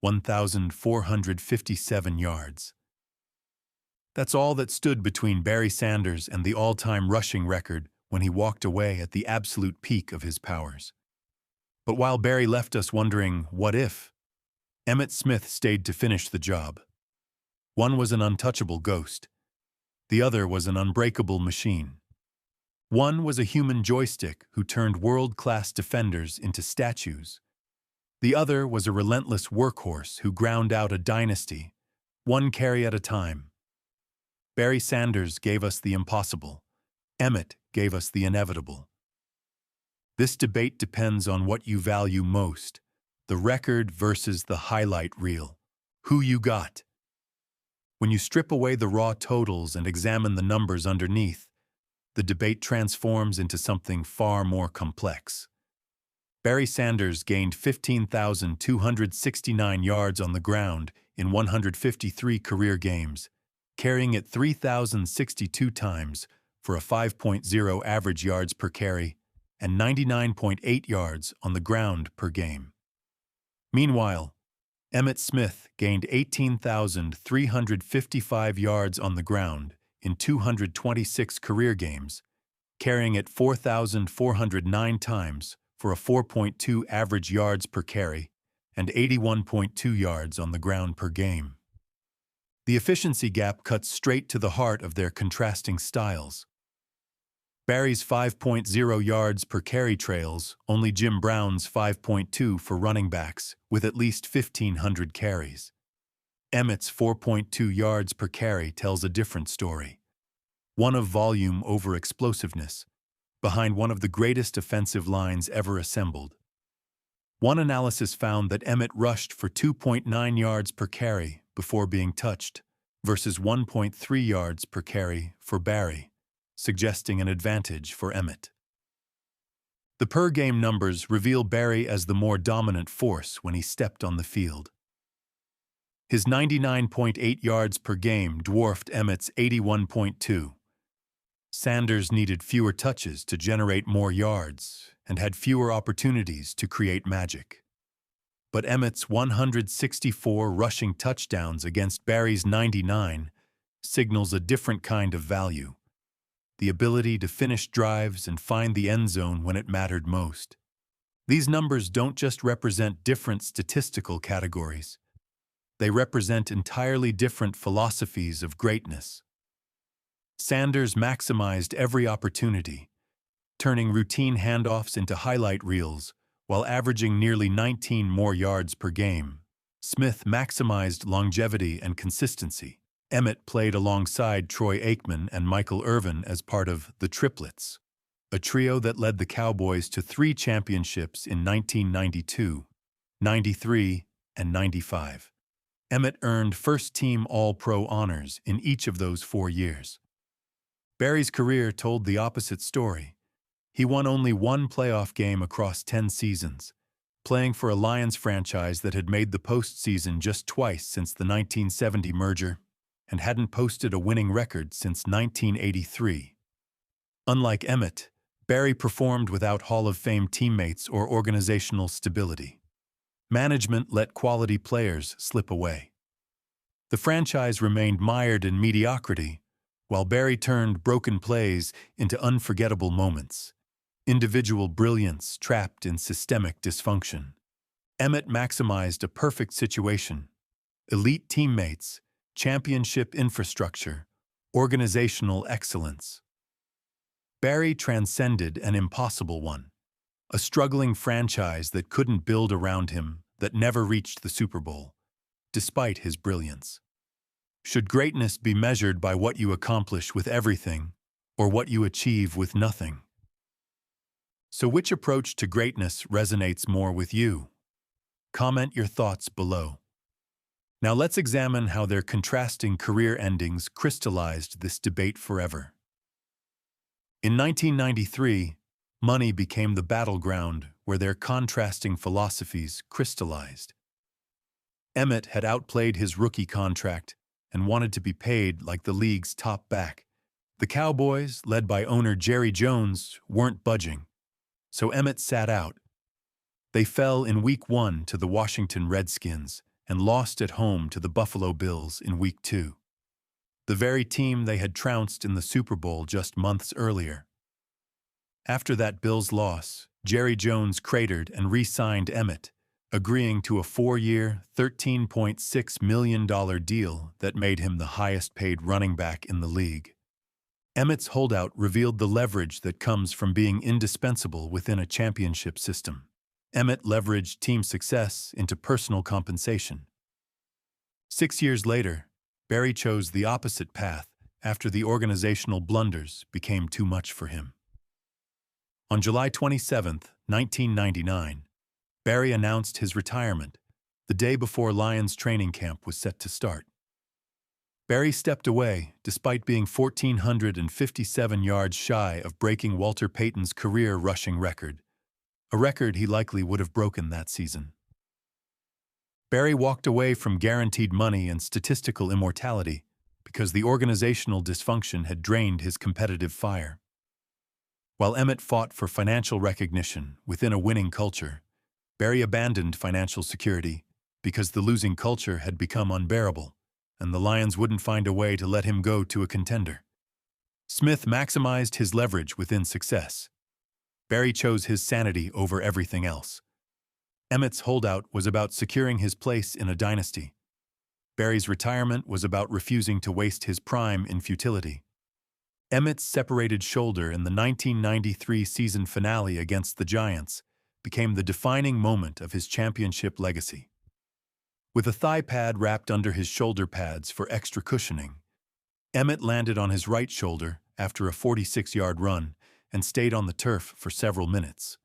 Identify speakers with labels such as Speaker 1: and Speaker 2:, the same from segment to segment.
Speaker 1: 1,457 yards. That's all that stood between Barry Sanders and the all-time rushing record when he walked away at the absolute peak of his powers. But while Barry left us wondering, what if? Emmitt Smith stayed to finish the job. One was an untouchable ghost. The other was an unbreakable machine. One was a human joystick who turned world-class defenders into statues. The other was a relentless workhorse who ground out a dynasty, one carry at a time. Barry Sanders gave us the impossible. Emmitt gave us the inevitable. This debate depends on what you value most, the record versus the highlight reel. Who you got? When you strip away the raw totals and examine the numbers underneath, the debate transforms into something far more complex. Barry Sanders gained 15,269 yards on the ground in 153 career games, carrying it 3,062 times for a 5.0 average yards per carry and 99.8 yards on the ground per game. Meanwhile, Emmitt Smith gained 18,355 yards on the ground in 226 career games, carrying it 4,409 times for a 4.2 average yards per carry and 81.2 yards on the ground per game. The efficiency gap cuts straight to the heart of their contrasting styles. Barry's 5.0 yards per carry trails only Jim Brown's 5.2 for running backs with at least 1,500 carries. Emmitt's 4.2 yards per carry tells a different story, one of volume over explosiveness, behind one of the greatest offensive lines ever assembled. One analysis found that Emmitt rushed for 2.9 yards per carry before being touched, versus 1.3 yards per carry for Barry, suggesting an advantage for Emmitt. The per-game numbers reveal Barry as the more dominant force when he stepped on the field. His 99.8 yards per game dwarfed Emmitt's 81.2. Sanders needed fewer touches to generate more yards and had fewer opportunities to create magic. But Emmitt's 164 rushing touchdowns against Barry's 99 signals a different kind of value, the ability to finish drives and find the end zone when it mattered most. These numbers don't just represent different statistical categories. They represent entirely different philosophies of greatness. Sanders maximized every opportunity, turning routine handoffs into highlight reels while averaging nearly 19 more yards per game. Smith maximized longevity and consistency. Emmitt played alongside Troy Aikman and Michael Irvin as part of the Triplets, a trio that led the Cowboys to 3 championships in 1992, 93, and 95. Emmitt earned first-team All-Pro honors in each of those 4 years. Barry's career told the opposite story. He won only 1 playoff game across 10 seasons, playing for a Lions franchise that had made the postseason just twice since the 1970 merger and hadn't posted a winning record since 1983. Unlike Emmitt, Barry performed without Hall of Fame teammates or organizational stability. Management let quality players slip away. The franchise remained mired in mediocrity, while Barry turned broken plays into unforgettable moments, individual brilliance trapped in systemic dysfunction. Emmitt maximized a perfect situation: elite teammates, championship infrastructure, organizational excellence. Barry transcended an impossible one, a struggling franchise that couldn't build around him, that never reached the Super Bowl, despite his brilliance. Should greatness be measured by what you accomplish with everything, or what you achieve with nothing? So which approach to greatness resonates more with you? Comment your thoughts below. Now let's examine how their contrasting career endings crystallized this debate forever. In 1993, money became the battleground where their contrasting philosophies crystallized. Emmitt had outplayed his rookie contract and wanted to be paid like the league's top back. The Cowboys, led by owner Jerry Jones, weren't budging, so Emmitt sat out. They fell in Week 1 to the Washington Redskins, and lost at home to the Buffalo Bills in Week 2, the very team they had trounced in the Super Bowl just months earlier. After that Bills loss, Jerry Jones cratered and re-signed Emmitt, agreeing to a 4-year, $13.6 million deal that made him the highest-paid running back in the league. Emmitt's holdout revealed the leverage that comes from being indispensable within a championship system. Emmitt leveraged team success into personal compensation. 6 years later, Barry chose the opposite path after the organizational blunders became too much for him. On July 27, 1999, Barry announced his retirement, the day before Lions training camp was set to start. Barry stepped away despite being 1,457 yards shy of breaking Walter Payton's career rushing record, a record he likely would have broken that season. Barry walked away from guaranteed money and statistical immortality because the organizational dysfunction had drained his competitive fire. While Emmitt fought for financial recognition within a winning culture, Barry abandoned financial security because the losing culture had become unbearable, and the Lions wouldn't find a way to let him go to a contender. Smith maximized his leverage within success. Barry chose his sanity over everything else. Emmitt's holdout was about securing his place in a dynasty. Barry's retirement was about refusing to waste his prime in futility. Emmitt's separated shoulder in the 1993 season finale against the Giants became the defining moment of his championship legacy. With a thigh pad wrapped under his shoulder pads for extra cushioning, Emmitt landed on his right shoulder after a 46-yard run and stayed on the turf for several minutes.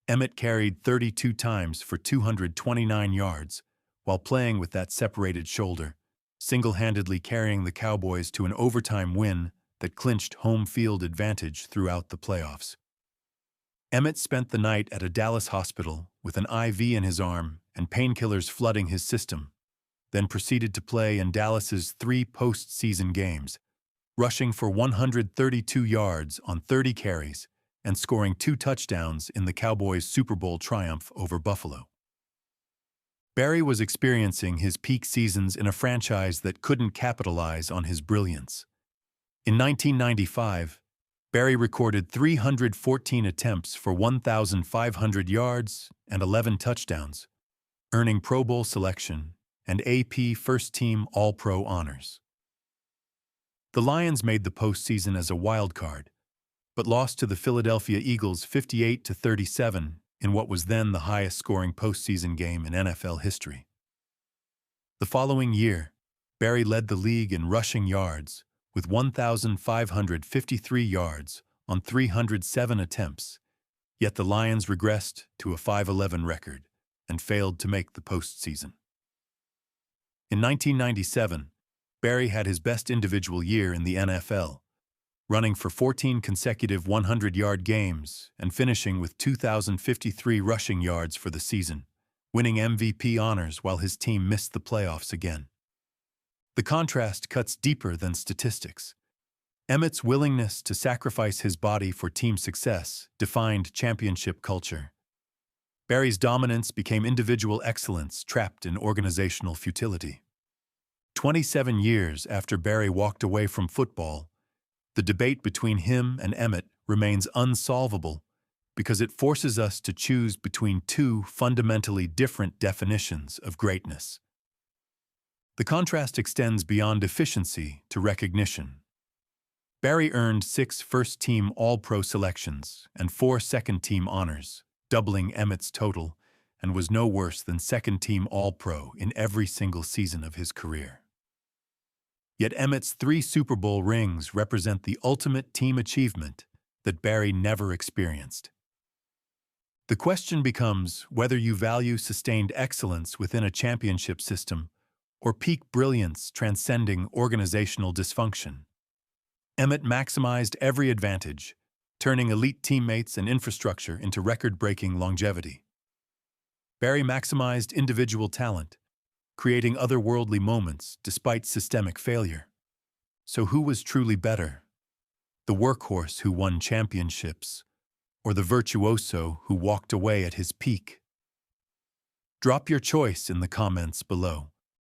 Speaker 1: Emmitt carried 32 times for 229 yards while playing with that separated shoulder, single-handedly carrying the Cowboys to an overtime win that clinched home field advantage throughout the playoffs. Emmitt spent the night at a Dallas hospital with an IV in his arm and painkillers flooding his system, then proceeded to play in Dallas's 3 postseason games, rushing for 132 yards on 30 carries and scoring 2 touchdowns in the Cowboys' Super Bowl triumph over Buffalo. Barry was experiencing his peak seasons in a franchise that couldn't capitalize on his brilliance. In 1995, Barry recorded 314 attempts for 1,500 yards and 11 touchdowns, earning Pro Bowl selection and AP First-Team All-Pro honors. The Lions made the postseason as a wild card, but lost to the Philadelphia Eagles 58-37 in what was then the highest-scoring postseason game in NFL history. The following year, Barry led the league in rushing yards with 1,553 yards on 307 attempts, yet the Lions regressed to a 5-11 record and failed to make the postseason. In 1997, Barry had his best individual year in the NFL, running for 14 consecutive 100-yard games and finishing with 2,053 rushing yards for the season, winning MVP honors while his team missed the playoffs again. The contrast cuts deeper than statistics. Emmitt's willingness to sacrifice his body for team success defined championship culture. Barry's dominance became individual excellence trapped in organizational futility. 27 years after Barry walked away from football, the debate between him and Emmitt remains unsolvable because it forces us to choose between 2 fundamentally different definitions of greatness. The contrast extends beyond efficiency to recognition. Barry earned 6 first-team All-Pro selections and 4 second-team honors, doubling Emmitt's total, and was no worse than second-team All-Pro in every single season of his career. Yet Emmitt's 3 Super Bowl rings represent the ultimate team achievement that Barry never experienced. The question becomes whether you value sustained excellence within a championship system or peak brilliance transcending organizational dysfunction. Emmitt maximized every advantage, turning elite teammates and infrastructure into record-breaking longevity. Barry maximized individual talent, creating otherworldly moments despite systemic failure. So who was truly better? The workhorse who won championships, or the virtuoso who walked away at his peak? Drop your choice in the comments below.